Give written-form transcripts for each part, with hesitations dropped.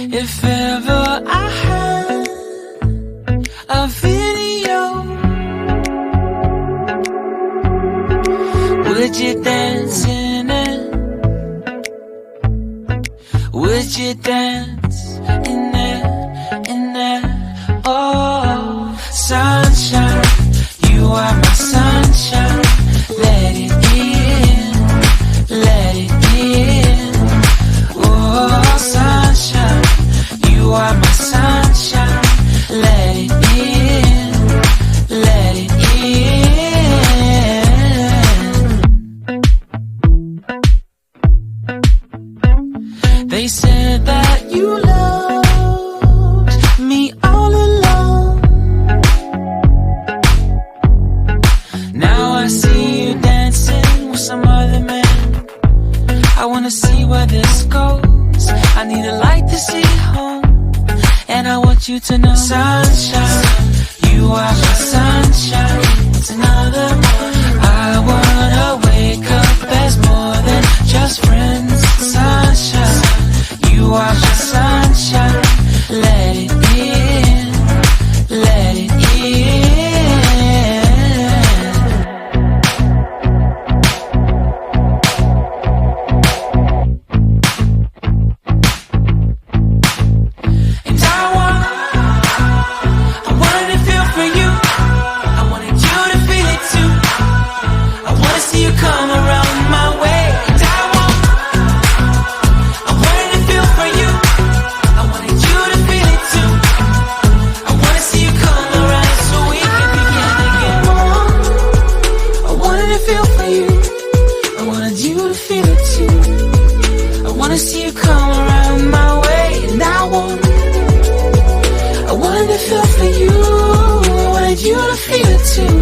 If ever I had a video, would you dance in it? Would you dance in it, in it? Oh, sunshine, you are my sunshine. Let it in, let it in. Oh, sunshine, you are my sunshine. Let it in, let it in. They said that you loved me all along. Now I see you dancing with some other man. I wanna see where this goes. I need a light to see home, and I want you to know, sunshine, you are my sunshine. It's another one. I wanna wake up as more than just friends. Sunshine, you are my sunshine. Let it in, let it in. And I wanted to feel for you. I wanted you to feel it too. I wanna see you come around my way. And I wanted to feel for you. I wanted you to feel it too. I wanna see you come around so we can begin again. I wanted to feel for you. I wanted you to feel it too. I wanna see you come around my way. And I wanted to feel for you. I wanted you to feel it too.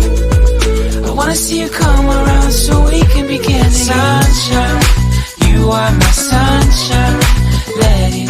I wanna see you come around so we can begin again. Sunshine, you are my sunshine. Let it